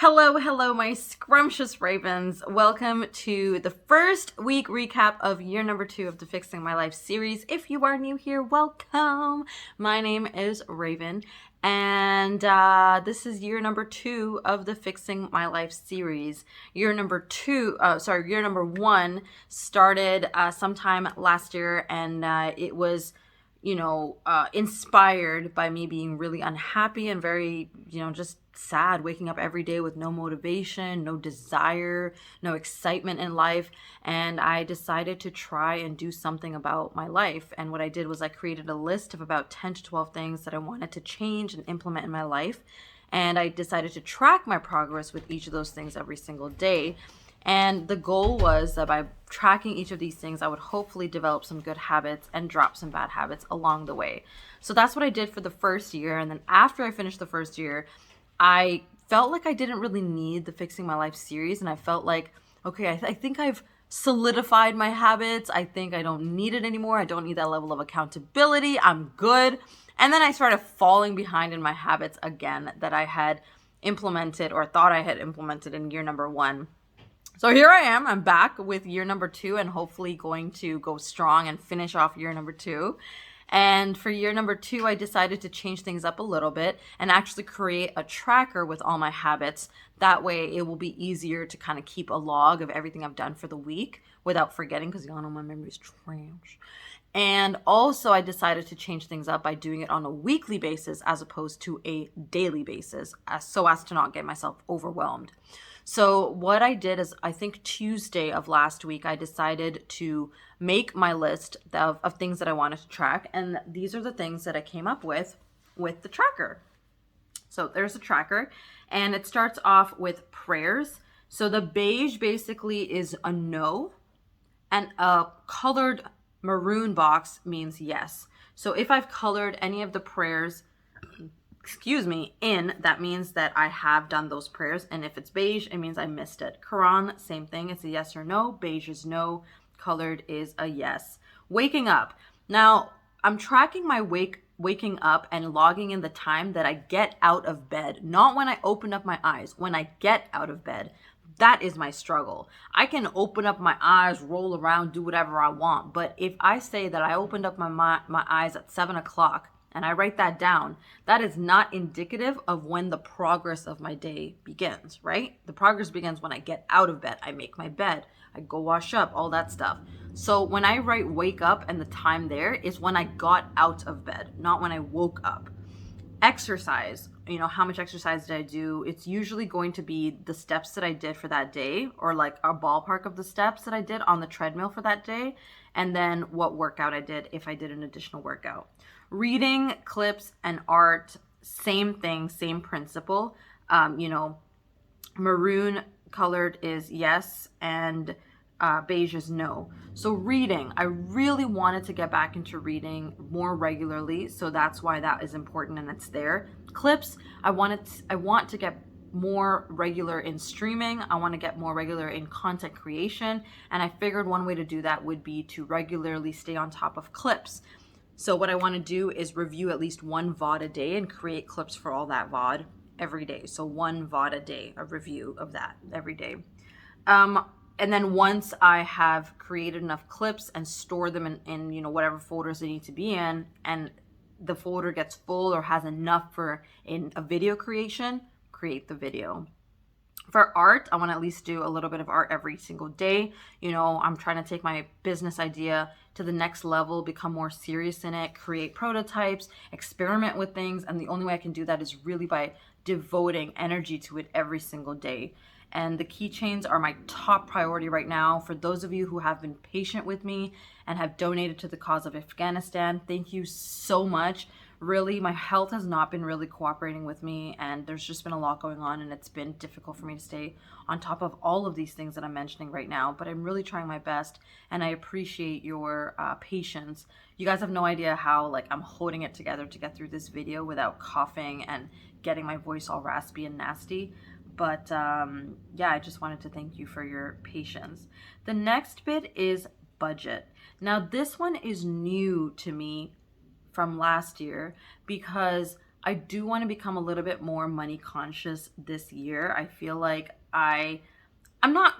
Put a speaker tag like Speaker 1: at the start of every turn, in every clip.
Speaker 1: Hello, my scrumptious ravens. Welcome to the first week recap of year number 2 of the Fixing My Life series. If you are new here, welcome. My name is Raven, and this is year number 2 of the Fixing My Life series. Year number 1 started sometime last year, and it was inspired by me being really unhappy and very, just sad, waking up every day with no motivation, no desire, no excitement in life. And I decided to try and do something about my life. And what I did was I created a list of about 10 to 12 things that I wanted to change and implement in my life. And I decided to track my progress with each of those things every single day. And the goal was that by tracking each of these things, I would hopefully develop some good habits and drop some bad habits along the way. So that's what I did for the first year. And then after I finished the first year, I felt like I didn't really need the Fixing My Life series. And I felt like, okay, I think I've solidified my habits. I think I don't need it anymore. I don't need that level of accountability. I'm good. And then I started falling behind in my habits again that I had implemented or thought I had implemented in year number 1. So here I am. I'm back with year number 2 and hopefully going to go strong and finish off year number 2. And for year number 2, I decided to change things up a little bit and actually create a tracker with all my habits. That way it will be easier to kind of keep a log of everything I've done for the week without forgetting, because y'all know my memory is trash. And also I decided to change things up by doing it on a weekly basis as opposed to a daily basis, so as to not get myself overwhelmed. So what I did is, I think Tuesday of last week, I decided to make my list of things that I wanted to track. And these are the things that I came up with the tracker. So there's a tracker, and it starts off with prayers. So the beige basically is a no, and a colored maroon box means yes. So if I've colored any of the prayers, in, that means that I have done those prayers. And if it's beige, it means I missed it. Quran, same thing. It's a yes or no. Beige is no. Colored is a yes. Waking up. Now, I'm tracking my waking up and logging in the time that I get out of bed. Not when I open up my eyes. When I get out of bed. That is my struggle. I can open up my eyes, roll around, do whatever I want. But if I say that I opened up my eyes at 7 o'clock, and I write that down, that is not indicative of when the progress of my day begins, right? The progress begins when I get out of bed. I make my bed. I go wash up, all that stuff. So when I write wake up and the time there is when I got out of bed, not when I woke up. Exercise, how much exercise did I do? It's usually going to be the steps that I did for that day, or like a ballpark of the steps that I did on the treadmill for that day, and then what workout I did if I did an additional workout. Reading, clips, and art, same thing, same principle. Maroon colored is yes, and beige is no. So reading, I really wanted to get back into reading more regularly, so that's why that is important and it's there. Clips, I want to get more regular in streaming. I want to get more regular in content creation, and I figured one way to do that would be to regularly stay on top of clips. So what I want to do is review at least one VOD a day and create clips for all that VOD every day. So one VOD a day, a review of that every day. And then once I have created enough clips and store them in whatever folders they need to be in, and the folder gets full or has enough for a video creation, create the video. For art, I want to at least do a little bit of art every single day. I'm trying to take my business idea to the next level, become more serious in it, create prototypes, experiment with things. And the only way I can do that is really by devoting energy to it every single day. And the keychains are my top priority right now. For those of you who have been patient with me and have donated to the cause of Afghanistan, thank you so much. Really, my health has not been really cooperating with me, and there's just been a lot going on, and it's been difficult for me to stay on top of all of these things that I'm mentioning right now, but I'm really trying my best, and I appreciate your patience. You guys have no idea how I'm holding it together to get through this video without coughing and getting my voice all raspy and nasty. But I just wanted to thank you for your patience. The next bit is budget. Now, this one is new to me from last year because I do want to become a little bit more money conscious this year. I feel like I'm not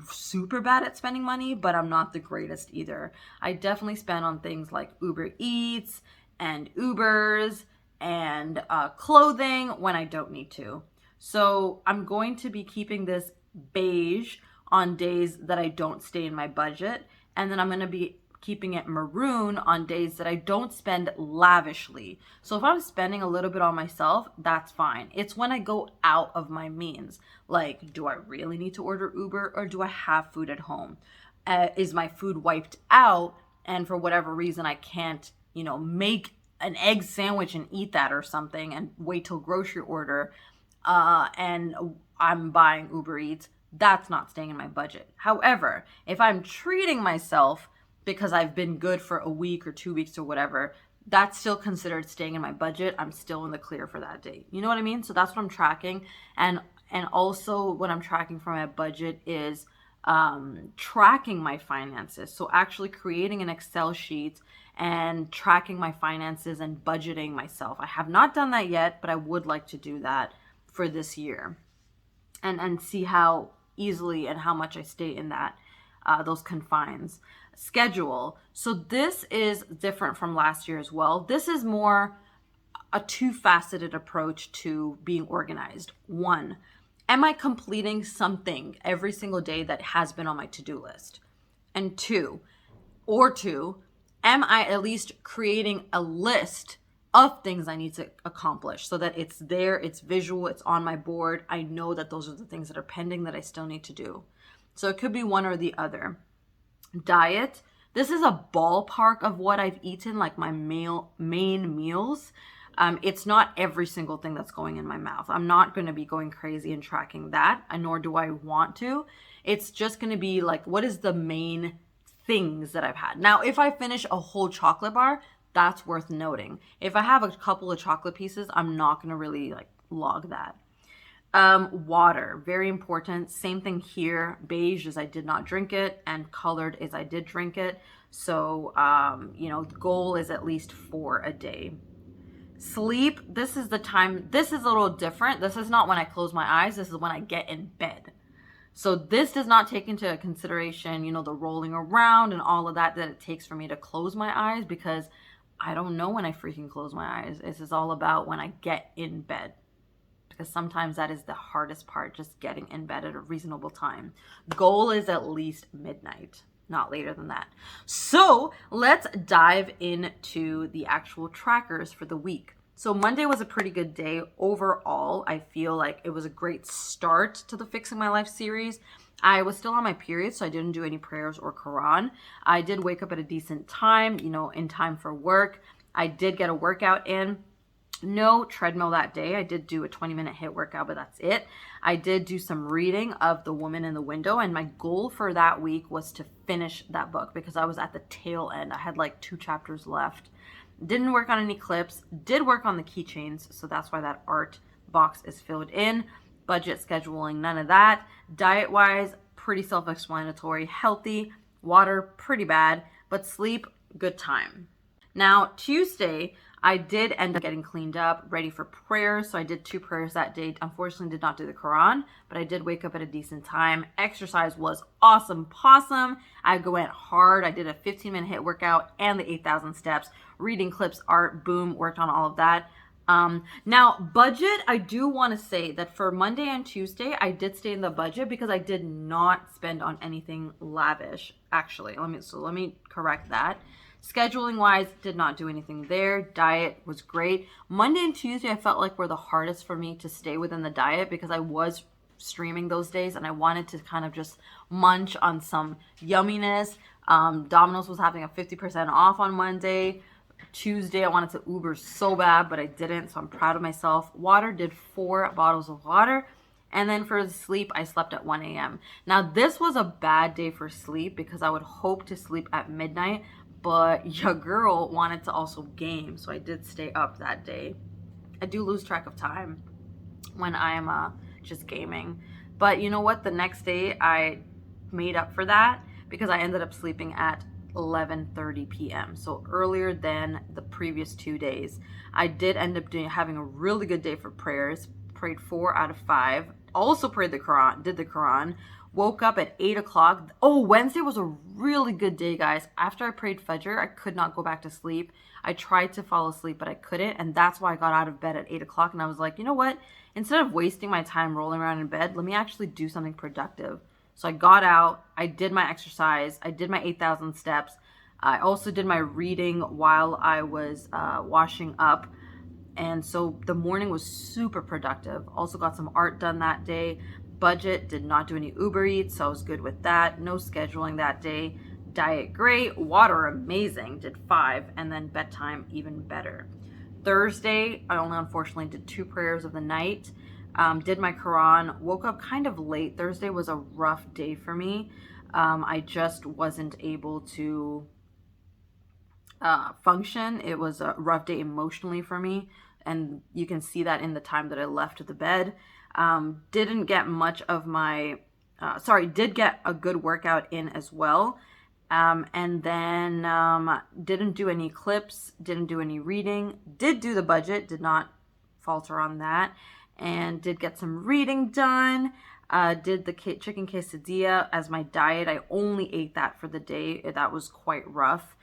Speaker 1: super bad at spending money, but I'm not the greatest either. I definitely spend on things like Uber Eats and Ubers and clothing when I don't need to. So I'm going to be keeping this beige on days that I don't stay in my budget. And then I'm going to be keeping it maroon on days that I don't spend lavishly. So if I'm spending a little bit on myself, that's fine. It's when I go out of my means. Like, do I really need to order Uber, or do I have food at home? Is my food wiped out, and for whatever reason I can't, make an egg sandwich and eat that or something and wait till grocery order, and I'm buying Uber Eats? That's not staying in my budget. However, if I'm treating myself because I've been good for a week or 2 weeks or whatever, that's still considered staying in my budget. I'm still in the clear for that day. You know what I mean? So that's what I'm tracking. And also what I'm tracking for my budget is tracking my finances. So actually creating an Excel sheet and tracking my finances and budgeting myself. I have not done that yet, but I would like to do that for this year and see how easily and how much I stay in that those confines. Schedule. So this is different from last year as well. This is more a two-faceted approach to being organized. One, am I completing something every single day that has been on my to-do list? And two, am I at least creating a list of things I need to accomplish so that it's there, it's visual, it's on my board. I know that those are the things that are pending that I still need to do. So it could be one or the other. Diet. This is a ballpark of what I've eaten, like my main meals. It's not every single thing that's going in my mouth. I'm not going to be going crazy and tracking that, nor do I want to. It's just going to be like, what is the main things that I've had? Now, if I finish a whole chocolate bar, that's worth noting. If I have a couple of chocolate pieces, I'm not going to really log that. Water, very important. Same thing here. Beige is I did not drink it, and colored is I did drink it. So, the goal is at least 4 a day. Sleep, this is the time. This is a little different. This is not when I close my eyes. This is when I get in bed. So this does not take into consideration, the rolling around and all of that it takes for me to close my eyes, because I don't know when I freaking close my eyes. This is all about when I get in bed, because sometimes that is the hardest part, just getting in bed at a reasonable time. Goal is at least midnight, not later than that. So let's dive into the actual trackers for the week. So Monday was a pretty good day overall. I feel like it was a great start to the Fixing My Life series. I was still on my period, so I didn't do any prayers or Quran. I did wake up at a decent time, in time for work. I did get a workout in. No treadmill that day. I did do a 20-minute HIIT workout, but that's it. I did do some reading of The Woman in the Window, and my goal for that week was to finish that book because I was at the tail end. I had 2 chapters left. Didn't work on any clips. Did work on the keychains, so that's why that art box is filled in. Budget scheduling, none of that. Diet-wise, pretty self-explanatory. Healthy. Water, pretty bad. But sleep, good time. Now, Tuesday, I did end up getting cleaned up, ready for prayers. So I did 2 prayers that day. Unfortunately, did not do the Quran, but I did wake up at a decent time. Exercise was awesome possum. I went hard. I did a 15-minute HIIT workout and the 8,000 steps. Reading clips, art, boom, worked on all of that. Now, budget, I do want to say that for Monday and Tuesday, I did stay in the budget because I did not spend on anything lavish, actually. Let me correct that. Scheduling wise, did not do anything there. Diet was great. Monday and Tuesday, I felt like were the hardest for me to stay within the diet because I was streaming those days and I wanted to kind of just munch on some yumminess. Domino's was having a 50% off on Monday. Tuesday, I wanted to Uber so bad, but I didn't, so I'm proud of myself. Water, did 4 bottles of water. And then for sleep, I slept at 1 a.m. Now, this was a bad day for sleep because I would hope to sleep at midnight, but your girl wanted to also game, so I did stay up that day. I do lose track of time when I'm just gaming. But you know what? The next day, I made up for that because I ended up sleeping at 11:30 p.m. So earlier than the previous 2 days. I did end up having a really good day for prayers. Prayed 4 out of 5. Also prayed the Quran, did the Quran. Woke up at 8 o'clock. Oh, Wednesday was a really good day, guys. After I prayed Fajr, I could not go back to sleep. I tried to fall asleep, but I couldn't. And that's why I got out of bed at 8 o'clock. And I was like, you know what? Instead of wasting my time rolling around in bed, let me actually do something productive. So I got out, I did my exercise, I did my 8,000 steps. I also did my reading while I was washing up. And so the morning was super productive. Also got some art done that day. Budget, did not do any Uber Eats, so I was good with that. No scheduling that day. Diet, great. Water, amazing. Did 5. And then bedtime, even better. Thursday, I only unfortunately did 2 prayers of the night. Did my Quran. Woke up kind of late. Thursday was a rough day for me. I just wasn't able to function. It was a rough day emotionally for me. And you can see that in the time that I left the bed. Didn't get much of my, did get a good workout in as well. And then didn't do any clips, didn't do any reading, did do the budget, did not falter on that, and did get some reading done. Did the chicken quesadilla as my diet. I only ate that for the day. That was quite rough.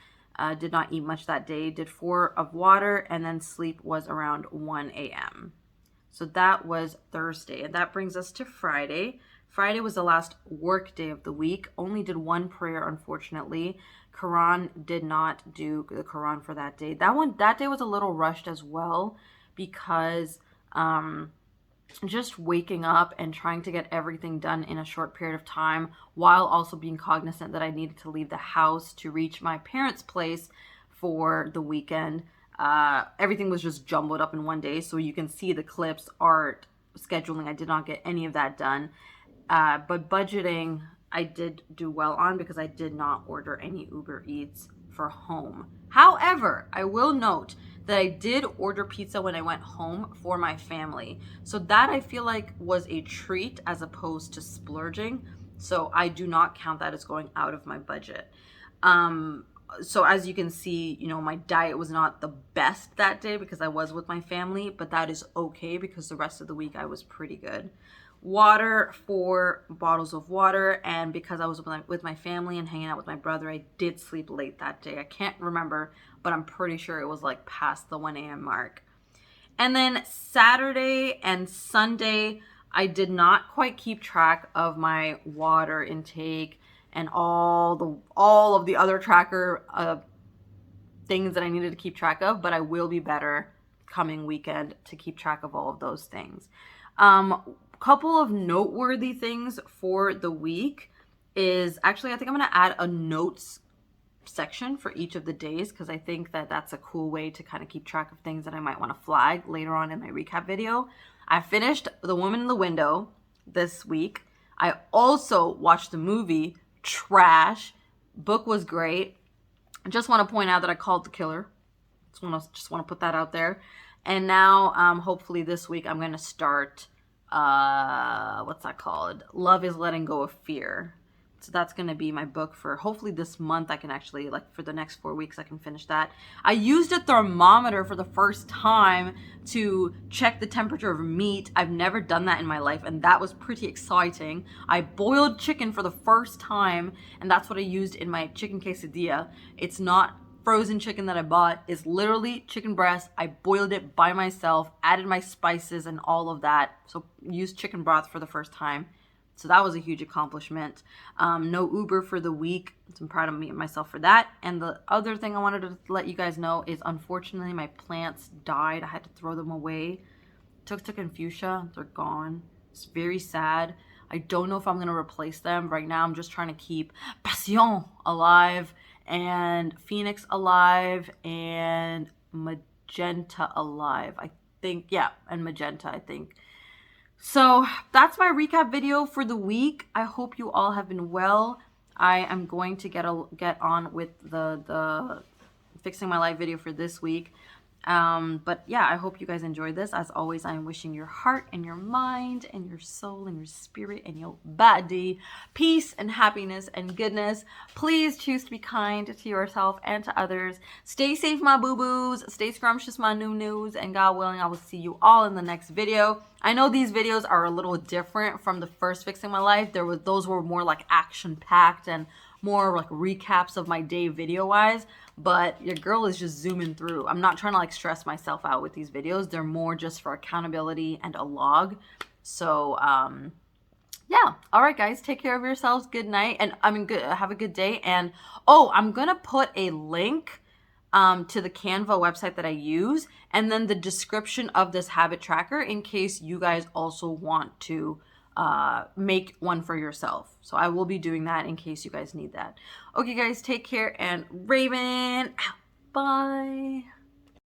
Speaker 1: Did not eat much that day. Did 4 of water, and then sleep was around 1 a.m. So that was Thursday. And that brings us to Friday. Friday was the last work day of the week. Only did 1 prayer, unfortunately. Quran, did not do the Quran for that day. That day was a little rushed as well, because just waking up and trying to get everything done in a short period of time, while also being cognizant that I needed to leave the house to reach my parents' place for the weekend. Everything was just jumbled up in one day. So you can see the clips, art, scheduling. I did not get any of that done. But budgeting, I did do well on, because I did not order any Uber Eats for home. However, I will note that I did order pizza when I went home for my family. So that, I feel like, was a treat as opposed to splurging. So I do not count that as going out of my budget. So as you can see, my diet was not the best that day because I was with my family, but that is okay because the rest of the week I was pretty good. Water, 4 bottles of water, and because I was with my family and hanging out with my brother, I did sleep late that day. I can't remember, but I'm pretty sure it was like past the 1 a.m. mark. And then Saturday and Sunday, I did not quite keep track of my water intake and all of the other tracker things that I needed to keep track of, but I will be better coming weekend to keep track of all of those things. Couple of noteworthy things for the week is, actually, I think I'm going to add a notes section for each of the days, because I think that that's a cool way to kind of keep track of things that I might want to flag later on in my recap video. I finished The Woman in the Window this week. I also watched the movie. Trash. Book was great. I just want to point out that I called the killer. Just want to put that out there. And now, hopefully this week, I'm going to start, what's that called? Love is Letting Go of Fear. So that's going to be my book for hopefully this month. I can actually, for the next 4 weeks, I can finish that. I used a thermometer for the first time to check the temperature of meat. I've never done that in my life, and that was pretty exciting. I boiled chicken for the first time, and that's what I used in my chicken quesadilla. It's not frozen chicken that I bought. It's literally chicken breast. I boiled it by myself, added my spices and all of that. So used chicken broth for the first time. So that was a huge accomplishment. No Uber for the week. So I'm proud of myself for that. And the other thing I wanted to let you guys know is, unfortunately, my plants died. I had to throw them away. Tuk-tuk fuchsia, they're gone. It's very sad. I don't know if I'm going to replace them. Right now, I'm just trying to keep Passion alive, and Phoenix alive, and Magenta alive. I think, yeah, and Magenta, I think. So that's my recap video for the week. I hope you all have been well. I am going to get on with the fixing my life video for this week. But yeah, I hope you guys enjoyed this. As always, I am wishing your heart and your mind and your soul and your spirit and your body peace and happiness and goodness. Please choose to be kind to yourself and to others. Stay safe, my boo-boos. Stay scrumptious, my new-news. And God willing, I will see you all in the next video. I know these videos are a little different from the first Fixing My Life. Those were more like action-packed and more like recaps of my day video-wise. But your girl is just zooming through. I'm not trying to like stress myself out with these videos. They're more just for accountability and a log. So, yeah. All right, guys, take care of yourselves. Good night. And have a good day. And oh, I'm going to put a link to the Canva website that I use, and then the description of this habit tracker in case you guys also want to make one for yourself. So I will be doing that in case you guys need that. Okay, guys, take care, and Raven out. Bye.